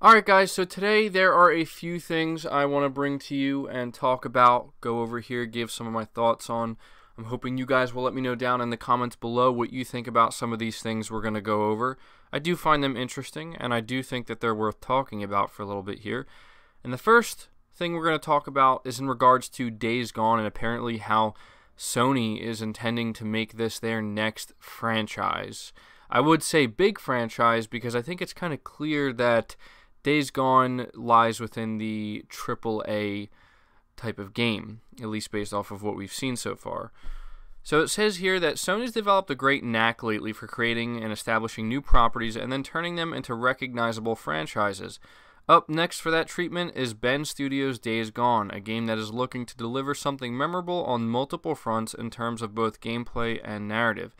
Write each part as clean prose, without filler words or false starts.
Alright guys, so today there are a few things I want to bring to you and talk about, go over here, give some of my thoughts on. I'm hoping you guys will let me know down in the comments below what you think about some of these things we're going to go over. I do find them interesting, and I do think that they're worth talking about for a little bit here. And the first thing we're going to talk about is in regards to Days Gone and apparently how Sony is intending to make this their next franchise. I would say big franchise because I think it's kind of clear that Days Gone lies within the AAA type of game, at least based off of what we've seen so far. So it says here that Sony's developed a great knack lately for creating and establishing new properties and then turning them into recognizable franchises. Up next for that treatment is Ben Studios' Days Gone, a game that is looking to deliver something memorable on multiple fronts in terms of both gameplay and narrative.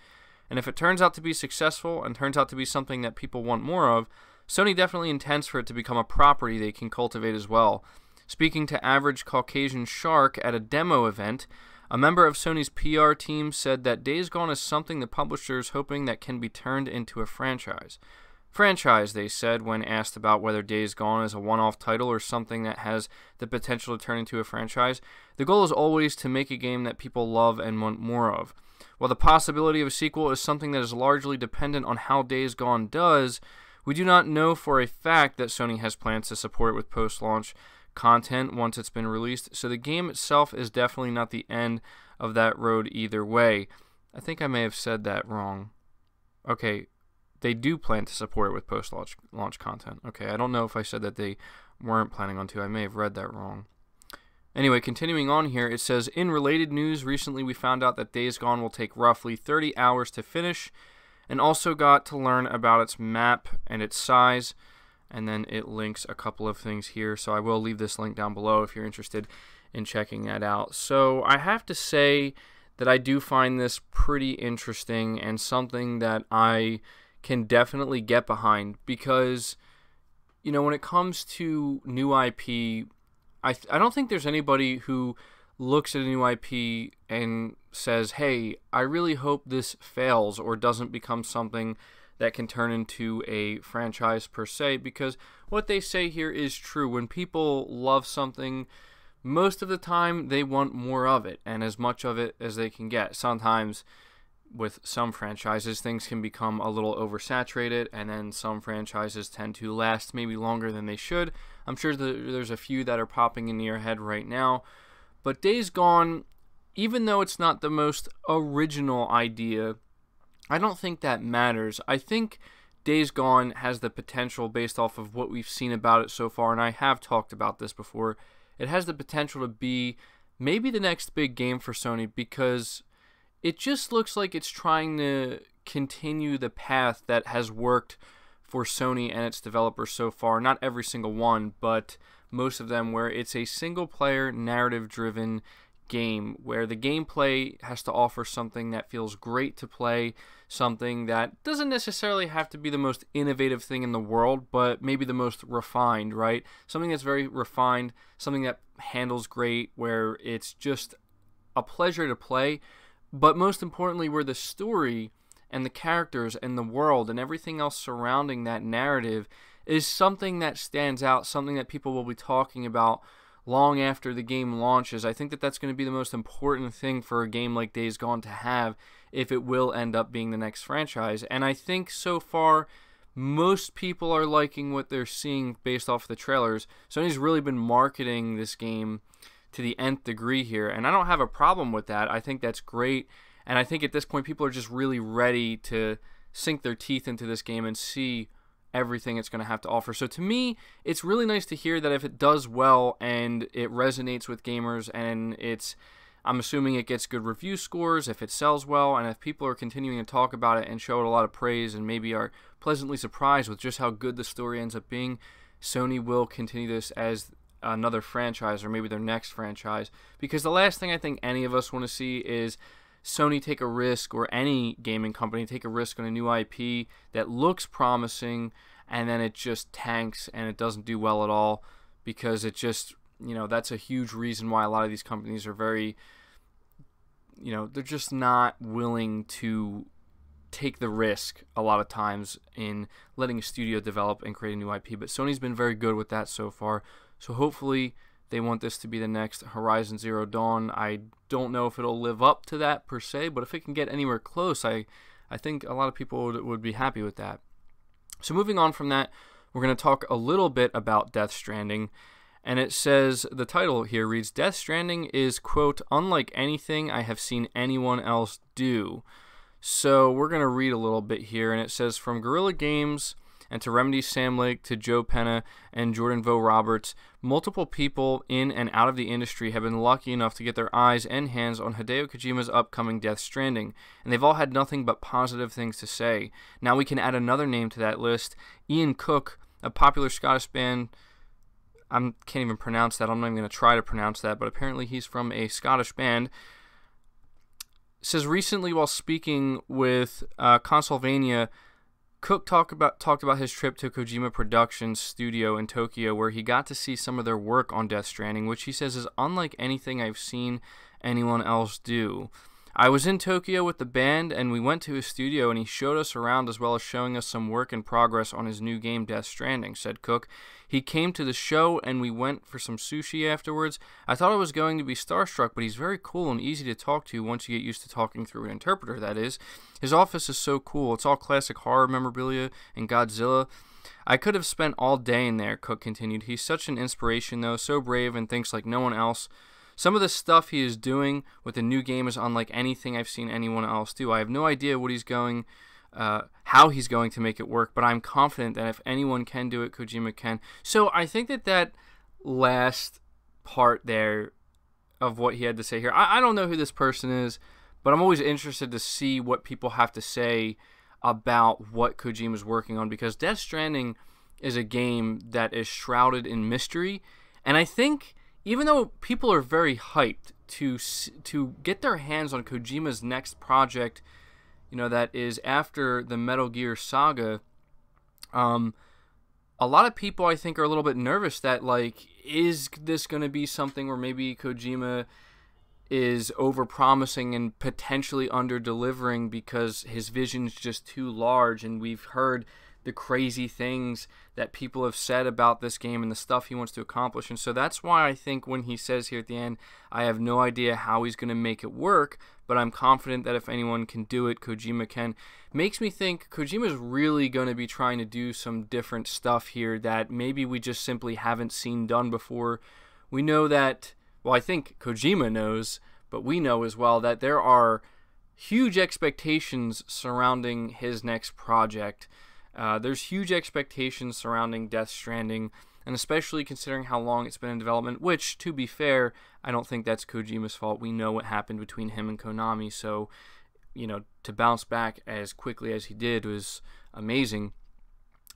And if it turns out to be successful and turns out to be something that people want more of, Sony definitely intends for it to become a property they can cultivate as well. Speaking to Average Caucasian Shark at a demo event, a member of Sony's PR team said that Days Gone is something the publisher is hoping that can be turned into a franchise. Franchise, they said when asked about whether Days Gone is a one-off title or something that has the potential to turn into a franchise. The goal is always to make a game that people love and want more of. While the possibility of a sequel is something that is largely dependent on how Days Gone does, we do not know for a fact that Sony has plans to support it with post-launch content once it's been released, so the game itself is definitely not the end of that road either way. I think I may have said that wrong. Okay, they do plan to support it with post-launch content. Okay, I don't know if I said that they weren't planning on to. I may have read that wrong. Anyway, continuing on here, it says, in related news, recently we found out that Days Gone will take roughly 30 hours to finish, and also got to learn about its map and its size, and then it links a couple of things here, so I will leave this link down below if you're interested in checking that out. So I have to say that I do find this pretty interesting and something that I can definitely get behind because, you know, when it comes to new IP, I don't think there's anybody who looks at a new IP and says, hey, I really hope this fails or doesn't become something that can turn into a franchise per se, because what they say here is true. When people love something, most of the time they want more of it and as much of it as they can get. Sometimes with some franchises things can become a little oversaturated, and then some franchises tend to last maybe longer than they should. I'm sure there's a few that are popping into your head right now. But Days Gone, even though it's not the most original idea, I don't think that matters. I think Days Gone has the potential, based off of what we've seen about it so far, and I have talked about this before, it has the potential to be maybe the next big game for Sony, because it just looks like it's trying to continue the path that has worked for Sony and its developers so far. Not every single one, but most of them, where it's a single-player, narrative-driven game where the gameplay has to offer something that feels great to play, something that doesn't necessarily have to be the most innovative thing in the world, but maybe the most refined, right? Something that's very refined, something that handles great, where it's just a pleasure to play, but most importantly, where the story and the characters and the world and everything else surrounding that narrative is something that stands out, something that people will be talking about long after the game launches. I think that that's going to be the most important thing for a game like Days Gone to have if it will end up being the next franchise. And I think so far most people are liking what they're seeing based off the trailers. Sony's really been marketing this game to the nth degree here, and I don't have a problem with that. I think that's great, and I think at this point people are just really ready to sink their teeth into this game and see everything it's going to have to offer. So to me, it's really nice to hear that if it does well and it resonates with gamers, and I'm assuming it gets good review scores, if it sells well, and if people are continuing to talk about it and show it a lot of praise and maybe are pleasantly surprised with just how good the story ends up being, Sony will continue this as another franchise or maybe their next franchise. Because the last thing I think any of us want to see is Sony take a risk, or any gaming company take a risk on a new IP that looks promising and then it just tanks and it doesn't do well at all, because it just, you know, that's a huge reason why a lot of these companies are very, you know, they're just not willing to take the risk a lot of times in letting a studio develop and create a new IP, but Sony's been very good with that so far. So hopefully they want this to be the next Horizon Zero Dawn. I don't know if it'll live up to that per se, but if it can get anywhere close, I think a lot of people would be happy with that. So moving on from that, we're going to talk a little bit about Death Stranding. And it says, the title here reads, Death Stranding is, quote, unlike anything I have seen anyone else do. So we're going to read a little bit here, and it says, from Guerrilla Games and to Remedy Sam Lake to Joe Penna and Jordan Vo Roberts, multiple people in and out of the industry have been lucky enough to get their eyes and hands on Hideo Kojima's upcoming Death Stranding, and they've all had nothing but positive things to say. Now we can add another name to that list, Ian Cook, a popular Scottish band. I can't even pronounce that. I'm not even going to try to pronounce that, but apparently he's from a Scottish band. Says recently while speaking with Consolvania, Cook talked about his trip to Kojima Productions studio in Tokyo, where he got to see some of their work on Death Stranding, which he says is unlike anything I've seen anyone else do. I was in Tokyo with the band, and we went to his studio, and he showed us around as well as showing us some work in progress on his new game, Death Stranding, said Cook. He came to the show, and we went for some sushi afterwards. I thought I was going to be starstruck, but he's very cool and easy to talk to once you get used to talking through an interpreter, that is. His office is so cool. It's all classic horror memorabilia and Godzilla. I could have spent all day in there, Cook continued. He's such an inspiration, though, so brave and thinks like no one else. Some of the stuff he is doing with the new game is unlike anything I've seen anyone else do. I have no idea what he's going, how he's going to make it work, but I'm confident that if anyone can do it, Kojima can. So I think that last part there of what he had to say here, I don't know who this person is, but I'm always interested to see what people have to say about what Kojima's working on, because Death Stranding is a game that is shrouded in mystery, and I think even though people are very hyped to get their hands on Kojima's next project, that is after the Metal Gear saga, a lot of people I think are a little bit nervous that, like, is this going to be something where maybe Kojima is over-promising and potentially under-delivering because his vision's just too large, and we've heard the crazy things that people have said about this game and the stuff he wants to accomplish. And so that's why I think when he says here at the end, I have no idea how he's going to make it work, but I'm confident that if anyone can do it, Kojima can, makes me think Kojima's really going to be trying to do some different stuff here that maybe we just simply haven't seen done before. We know that, well, I think Kojima knows, but we know as well that there are huge expectations surrounding his next project. There's huge expectations surrounding Death Stranding, and especially considering how long it's been in development, which, to be fair, I don't think that's Kojima's fault. We know what happened between him and Konami, so, to bounce back as quickly as he did was amazing.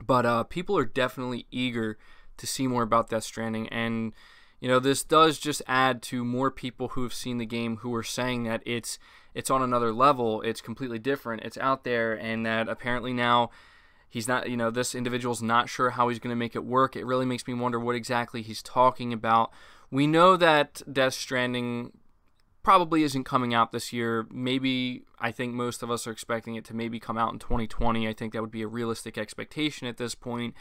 But people are definitely eager to see more about Death Stranding, and, this does just add to more people who have seen the game who are saying that it's on another level, it's completely different, it's out there, and that apparently now he's not, this individual's not sure how he's going to make it work. It really makes me wonder what exactly he's talking about. We know that Death Stranding probably isn't coming out this year. Maybe, I think most of us are expecting it to maybe come out in 2020. I think that would be a realistic expectation at this point.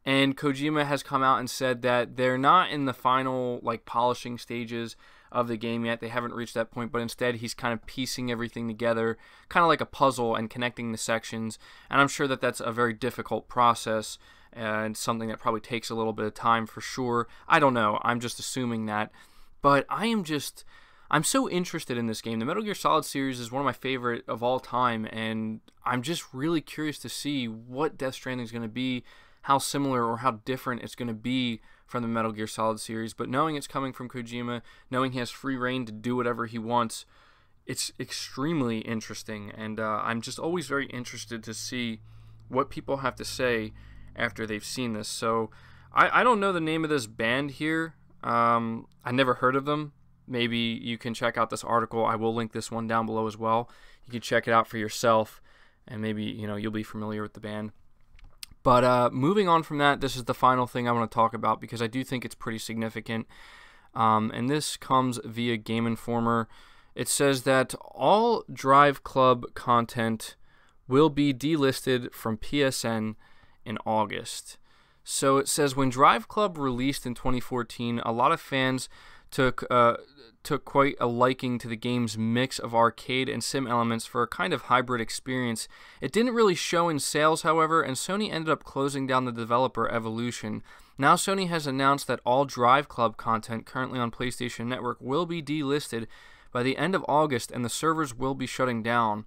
And Kojima has come out and said that they're not in the final, polishing stages of the game yet. They haven't reached that point, but instead he's kind of piecing everything together, kind of like a puzzle, and connecting the sections. And I'm sure that that's a very difficult process and something that probably takes a little bit of time for sure. I don't know. I'm just assuming that. But I'm so interested in this game. The Metal Gear Solid series is one of my favorite of all time, and I'm just really curious to see what Death Stranding is going to be, how similar or how different it's going to be from the Metal Gear Solid series. But knowing it's coming from Kojima, knowing he has free reign to do whatever he wants, it's extremely interesting. And I'm just always very interested to see what people have to say after they've seen this. So I don't know the name of this band here. I never heard of them. Maybe you can check out this article. I will link this one down below as well. You can check it out for yourself, and maybe you'll be familiar with the band. But moving on from that, this is the final thing I want to talk about because I do think it's pretty significant. And this comes via Game Informer. It says that all Drive Club content will be delisted from PSN in August. So it says, when Driveclub released in 2014, a lot of fans took quite a liking to the game's mix of arcade and sim elements for a kind of hybrid experience. It didn't really show in sales, however, and Sony ended up closing down the developer Evolution. Now Sony has announced that all Driveclub content currently on PlayStation Network will be delisted by the end of August, and the servers will be shutting down.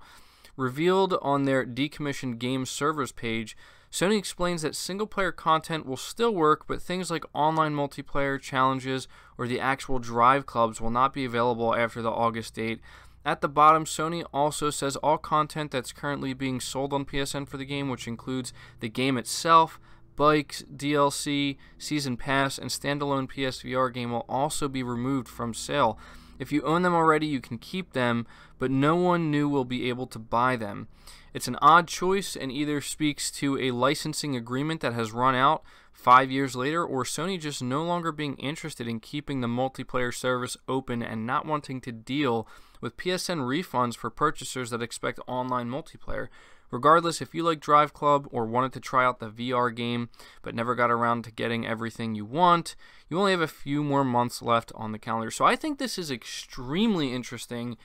Revealed on their decommissioned game servers page, Sony explains that single-player content will still work, but things like online multiplayer challenges or the actual drive clubs will not be available after the August date. At the bottom, Sony also says all content that's currently being sold on PSN for the game, which includes the game itself, bikes, DLC, Season Pass, and standalone PSVR game, will also be removed from sale. If you own them already, you can keep them, but no one new will be able to buy them. It's an odd choice and either speaks to a licensing agreement that has run out 5 years later, or Sony just no longer being interested in keeping the multiplayer service open and not wanting to deal with PSN refunds for purchasers that expect online multiplayer. Regardless, if you like Driveclub or wanted to try out the VR game but never got around to getting everything you want, you only have a few more months left on the calendar. So I think this is extremely interesting,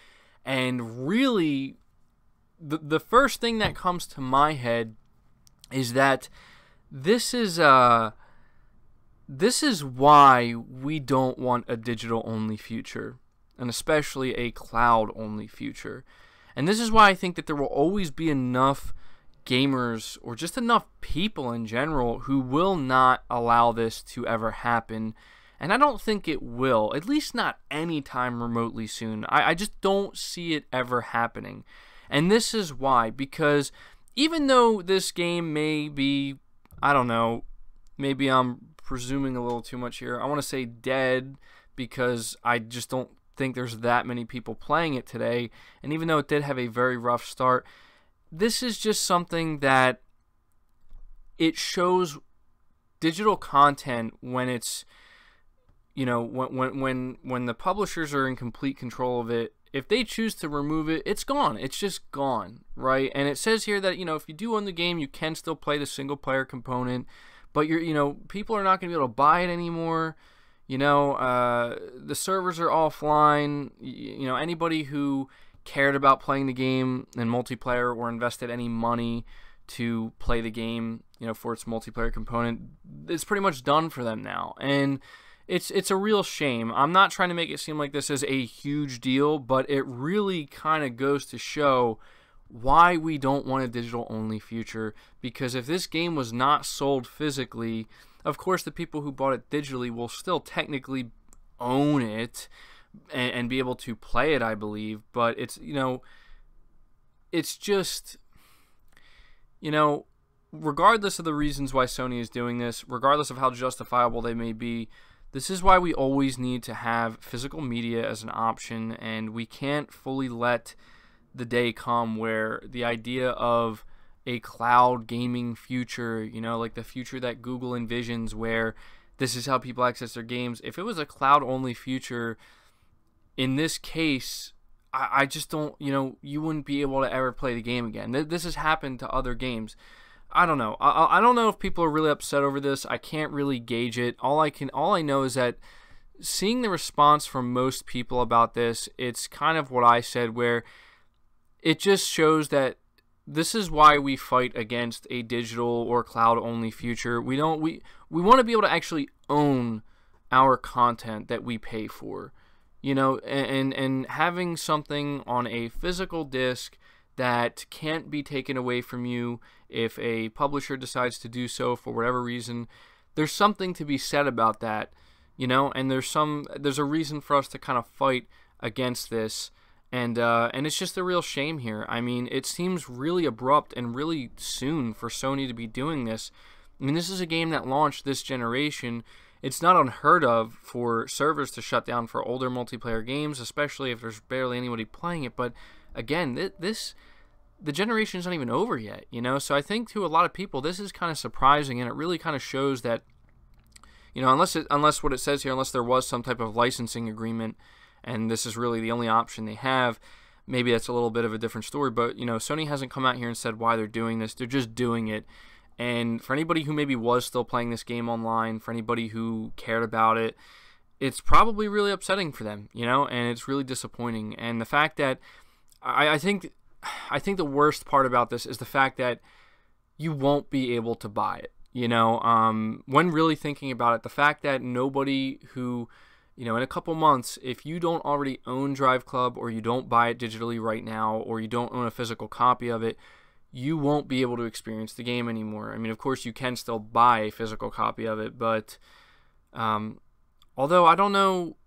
and really the first thing that comes to my head is that this is why we don't want a digital-only future, and especially a cloud-only future. And this is why I think that there will always be enough gamers, or just enough people in general, who will not allow this to ever happen. And I don't think it will, at least not anytime remotely soon. I just don't see it ever happening. And this is why, because even though this game may be, I don't know, maybe I'm presuming a little too much here. I want to say dead, because I just don't think there's that many people playing it today. And even though it did have a very rough start, this is just something that it shows digital content when it's, you know, when the publishers are in complete control of it. If they choose to remove it, it's gone. It's just gone, right? And it says here that, you know, if you do own the game, you can still play the single player component, but people are not going to be able to buy it anymore. The servers are offline. Anybody who cared about playing the game in multiplayer or invested any money to play the game, for its multiplayer component, it's pretty much done for them now. And it's a real shame. I'm not trying to make it seem like this is a huge deal, but it really kind of goes to show why we don't want a digital-only future. Because if this game was not sold physically, of course the people who bought it digitally will still technically own it and be able to play it, I believe. But it's just, regardless of the reasons why Sony is doing this, regardless of how justifiable they may be, this is why we always need to have physical media as an option, and we can't fully let the day come where the idea of a cloud gaming future, like the future that Google envisions, where this is how people access their games. If it was a cloud-only future, in this case, I just don't, you wouldn't be able to ever play the game again. This has happened to other games. I don't know. I don't know if people are really upset over this. I can't really gauge it. All I know is that seeing the response from most people about this, it's kind of what I said, where it just shows that this is why we fight against a digital or cloud-only future. We want to be able to actually own our content that we pay for, and having something on a physical disc that can't be taken away from you if a publisher decides to do so for whatever reason. There's something to be said about that, and there's a reason for us to kind of fight against this. And it's just a real shame here. I mean, it seems really abrupt and really soon for Sony to be doing this. I mean, this is a game that launched this generation. It's not unheard of for servers to shut down for older multiplayer games, especially if there's barely anybody playing it. But again, the generation is not even over yet, So I think to a lot of people, this is kind of surprising, and it really kind of shows that, unless what it says here, unless there was some type of licensing agreement, and this is really the only option they have, maybe that's a little bit of a different story. But, you know, Sony hasn't come out here and said why they're doing this. They're just doing it. And for anybody who maybe was still playing this game online, for anybody who cared about it, it's probably really upsetting for them, you know, and it's really disappointing. And the fact that I think the worst part about this is the fact that you won't be able to buy it, you know. When really thinking about it, the fact that nobody who, you know, in a couple months, if you don't already own Driveclub, or you don't buy it digitally right now, or you don't own a physical copy of it, you won't be able to experience the game anymore. I mean, of course, you can still buy a physical copy of it, but although I don't know,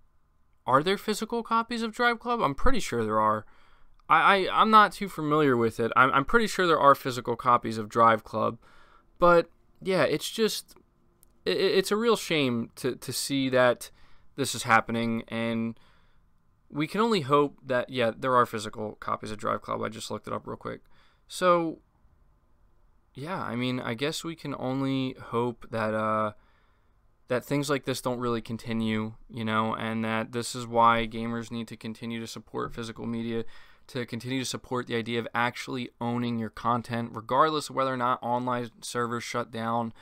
are there physical copies of Driveclub? I'm pretty sure there are. I'm not too familiar with it. I'm pretty sure there are physical copies of Driveclub, but yeah, it's just it's a real shame to see that this is happening, and we can only hope that, yeah, there are physical copies of Driveclub. I just looked it up real quick. So, yeah, I mean, I guess we can only hope that that things like this don't really continue, you know, and that this is why gamers need to continue to support physical media, to continue to support the idea of actually owning your content, regardless of whether or not online servers shut down.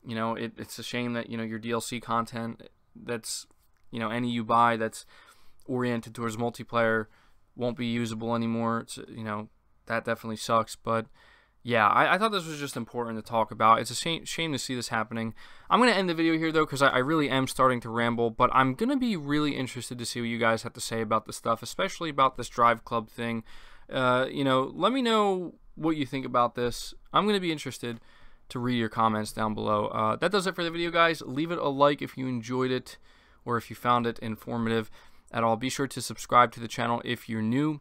You know, it's a shame that, you know, your DLC content that's, you know, any you buy that's oriented towards multiplayer won't be usable anymore. It's, you know, that definitely sucks. But yeah, I thought this was just important to talk about. It's a shame to see this happening. I'm going to end the video here, though, because I really am starting to ramble, but I'm going to be really interested to see what you guys have to say about this stuff, especially about this Driveclub thing. You know, let me know what you think about this. I'm going to be interested to read your comments down below. That does it for the video, guys. Leave it a like if you enjoyed it, or if you found it informative at all. Be sure to subscribe to the channel if you're new.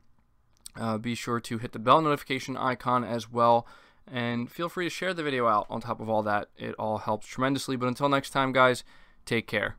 Be sure to hit the bell notification icon as well, and feel free to share the video out on top of all that. It all helps tremendously. But until next time, guys, take care.